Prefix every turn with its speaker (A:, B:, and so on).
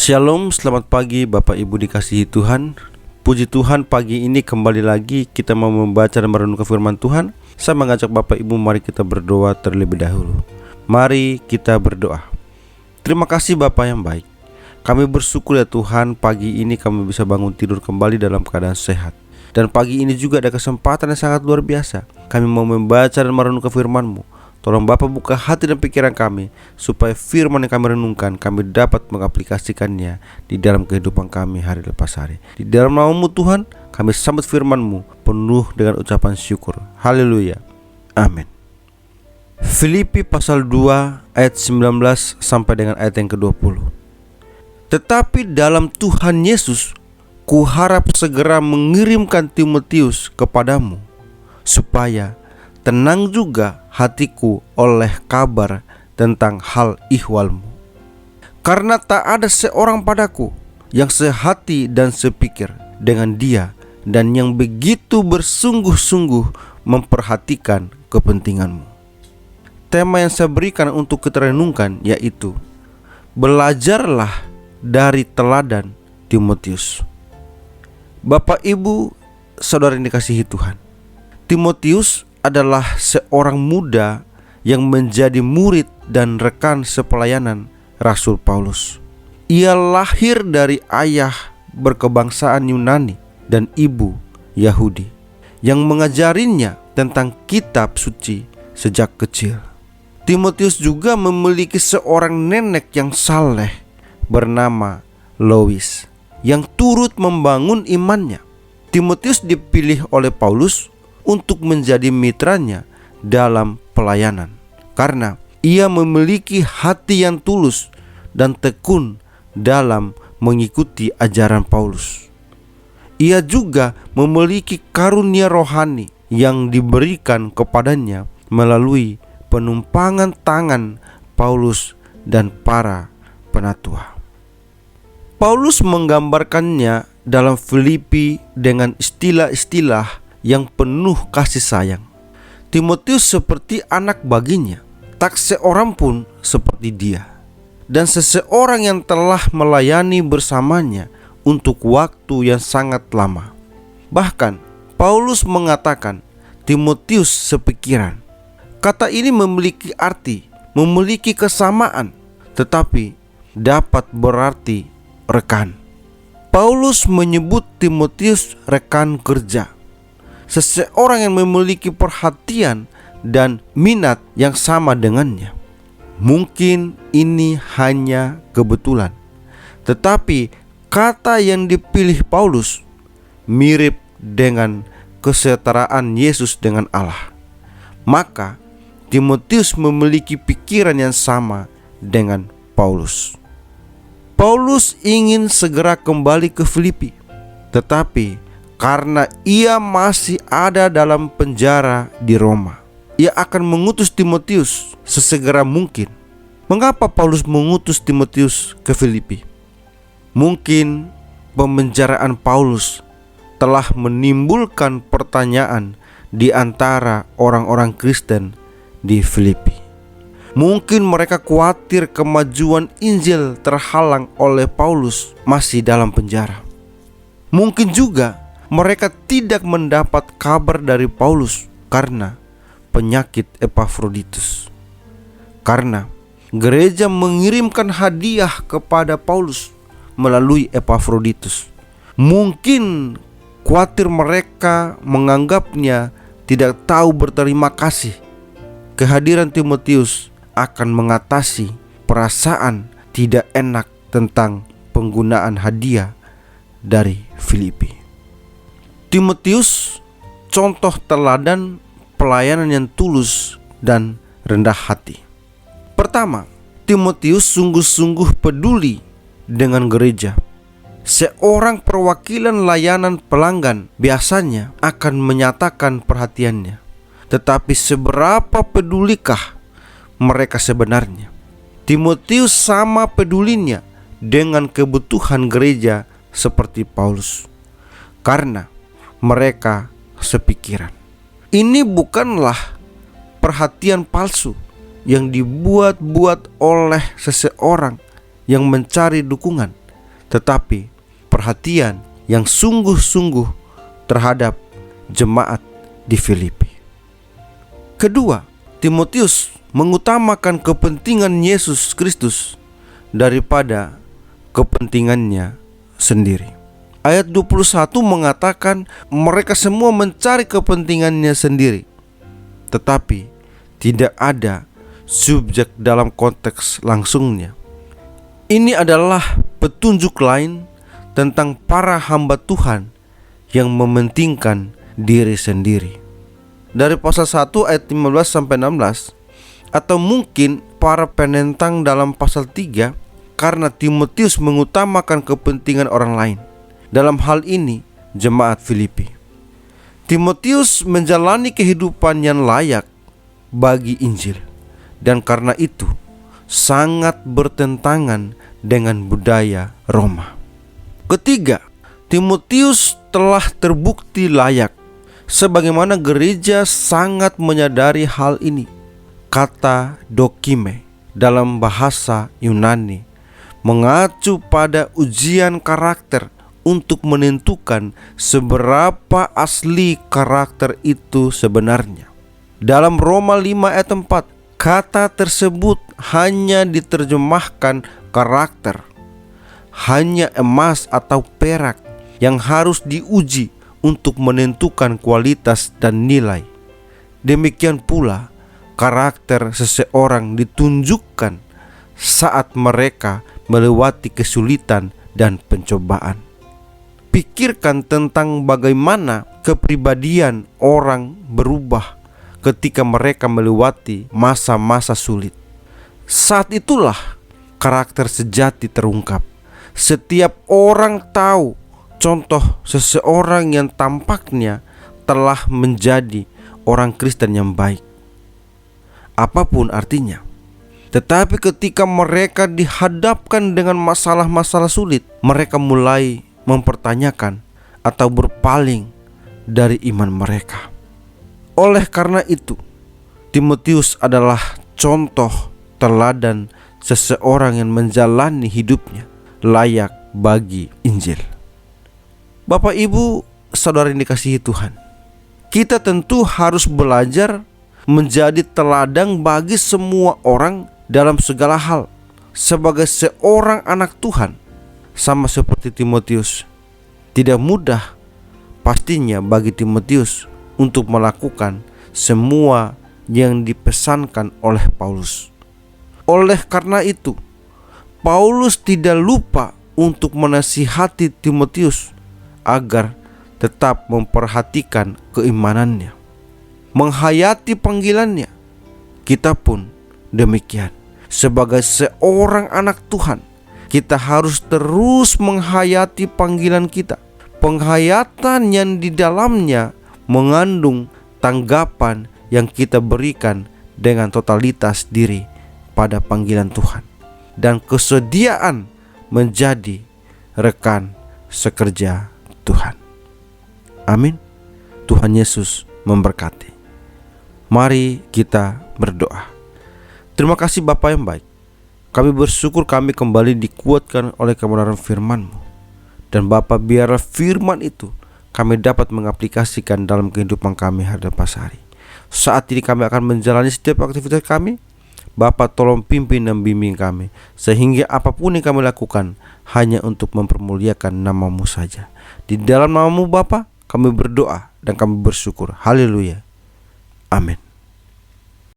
A: Shalom, selamat pagi Bapak Ibu dikasihi Tuhan. Puji Tuhan, pagi ini kembali lagi kita mau membaca dan merenungkan firman Tuhan. Saya mengajak Bapak Ibu, mari kita berdoa terlebih dahulu. Mari kita berdoa. Terima kasih Bapak yang baik. Kami bersyukur ya Tuhan, pagi ini kami bisa bangun tidur kembali dalam keadaan sehat. Dan pagi ini juga ada kesempatan yang sangat luar biasa. Kami mau membaca dan merenungkan firman-Mu. Tolong Bapak buka hati dan pikiran kami, supaya firman yang kami renungkan, kami dapat mengaplikasikannya di dalam kehidupan kami hari lepas hari. Di dalam nama-Mu Tuhan, kami sambut firman-Mu penuh dengan ucapan syukur. Haleluya, amin. Filipi pasal 2 ayat 19 sampai dengan ayat yang ke-20. Tetapi dalam Tuhan Yesus, kuharap segera mengirimkan Timotius kepadamu, supaya tenang juga hatiku oleh kabar tentang hal ihwalmu. Karena tak ada seorang padaku yang sehati dan sepikir dengan dia, dan yang begitu bersungguh-sungguh memperhatikan kepentinganmu. Tema yang saya berikan untuk kita renungkan yaitu belajarlah dari teladan Timotius. Bapak, Ibu, saudara yang dikasihi Tuhan, Timotius adalah seorang muda yang menjadi murid dan rekan sepelayanan Rasul Paulus. Ia lahir dari ayah berkebangsaan Yunani dan ibu Yahudi yang mengajarinya tentang kitab suci sejak kecil. Timotius juga memiliki seorang nenek yang saleh bernama Lois yang turut membangun imannya. Timotius dipilih oleh Paulus untuk menjadi mitranya dalam pelayanan, karena ia memiliki hati yang tulus dan tekun dalam mengikuti ajaran Paulus. Ia juga memiliki karunia rohani yang diberikan kepadanya melalui penumpangan tangan Paulus dan para penatua. Paulus menggambarkannya dalam Filipi dengan istilah-istilah yang penuh kasih sayang. Timotius seperti anak baginya, tak seorang pun seperti dia, dan seseorang yang telah melayani bersamanya untuk waktu yang sangat lama. Bahkan Paulus mengatakan Timotius sepikiran. Kata ini memiliki arti, memiliki kesamaan, tetapi dapat berarti rekan. Paulus menyebut Timotius rekan kerja, seseorang yang memiliki perhatian dan minat yang sama dengannya. Mungkin ini hanya kebetulan, tetapi kata yang dipilih Paulus mirip dengan kesetaraan Yesus dengan Allah. Maka Timotius memiliki pikiran yang sama dengan Paulus. Paulus ingin segera kembali ke Filipi, tetapi karena ia masih ada dalam penjara di Roma, ia akan mengutus Timotius sesegera mungkin. Mengapa Paulus mengutus Timotius ke Filipi? Mungkin pemenjaraan Paulus telah menimbulkan pertanyaan di antara orang-orang Kristen di Filipi. Mungkin mereka khawatir kemajuan Injil terhalang oleh Paulus masih dalam penjara. Mungkin juga mereka tidak mendapat kabar dari Paulus karena penyakit Epafroditus. Karena gereja mengirimkan hadiah kepada Paulus melalui Epafroditus. Mungkin khawatir mereka menganggapnya tidak tahu berterima kasih. Kehadiran Timotius akan mengatasi perasaan tidak enak tentang penggunaan hadiah dari Filipi. Timotius contoh teladan pelayanan yang tulus dan rendah hati. Pertama, Timotius sungguh-sungguh peduli dengan gereja. Seorang perwakilan layanan pelanggan biasanya akan menyatakan perhatiannya. Tetapi seberapa pedulikah mereka sebenarnya? Timotius sama pedulinya dengan kebutuhan gereja seperti Paulus, karena mereka sepikiran. Ini bukanlah perhatian palsu yang dibuat-buat oleh seseorang yang mencari dukungan. tetapi perhatian yang sungguh-sungguh terhadap jemaat di Filipi. Kedua, Timotius mengutamakan kepentingan Yesus Kristus daripada kepentingannya sendiri. Ayat 21 mengatakan mereka semua mencari kepentingannya sendiri, tetapi tidak ada subjek dalam konteks langsungnya. Ini adalah petunjuk lain tentang para hamba Tuhan yang mementingkan diri sendiri. Dari pasal 1 ayat 15 sampai 16, atau mungkin para penentang dalam pasal 3, karena Timotius mengutamakan kepentingan orang lain. Dalam hal ini jemaat Filipi. Timotius menjalani kehidupan yang layak bagi Injil, dan karena itu sangat bertentangan dengan budaya Roma. Ketiga, Timotius telah terbukti layak, sebagaimana gereja sangat menyadari hal ini. Kata dokime dalam bahasa Yunani mengacu pada ujian karakter untuk menentukan seberapa asli karakter itu sebenarnya. Dalam Roma 5 ayat 4, kata tersebut hanya diterjemahkan karakter. Hanya emas atau perak yang harus diuji untuk menentukan kualitas dan nilai. Demikian pula karakter seseorang ditunjukkan saat mereka melewati kesulitan dan pencobaan. Pikirkan tentang bagaimana kepribadian orang berubah ketika mereka melewati masa-masa sulit. Saat itulah karakter sejati terungkap. Setiap orang tahu contoh seseorang yang tampaknya telah menjadi orang Kristen yang baik, apapun artinya. Tetapi ketika mereka dihadapkan dengan masalah-masalah sulit, mereka mulai mempertanyakan atau berpaling dari iman mereka. Oleh karena itu, Timotius adalah contoh teladan seseorang yang menjalani hidupnya layak bagi Injil. Bapak, Ibu, saudara yang dikasihi Tuhan, kita tentu harus belajar menjadi teladan bagi semua orang dalam segala hal. Sebagai seorang anak Tuhan, sama seperti Timotius, tidak mudah pastinya bagi Timotius untuk melakukan semua yang dipesankan oleh Paulus. Oleh karena itu, Paulus tidak lupa untuk menasihati Timotius agar tetap memperhatikan keimanannya, menghayati panggilannya. Kita pun demikian. Sebagai seorang anak Tuhan, kita harus terus menghayati panggilan kita. Penghayatan yang di dalamnya mengandung tanggapan yang kita berikan dengan totalitas diri pada panggilan Tuhan, dan kesediaan menjadi rekan sekerja Tuhan. Amin. Tuhan Yesus memberkati. Mari kita berdoa. Terima kasih Bapa yang baik. Kami bersyukur kami kembali dikuatkan oleh kebenaran firman-Mu. Dan Bapa, biarlah firman itu kami dapat mengaplikasikan dalam kehidupan kami hari lepas hari. Saat ini kami akan menjalani setiap aktivitas kami. Bapa, tolong pimpin dan bimbing kami, sehingga apapun yang kami lakukan hanya untuk mempermuliakan nama-Mu saja. Di dalam nama-Mu Bapa, kami berdoa dan kami bersyukur. Haleluya. Amin.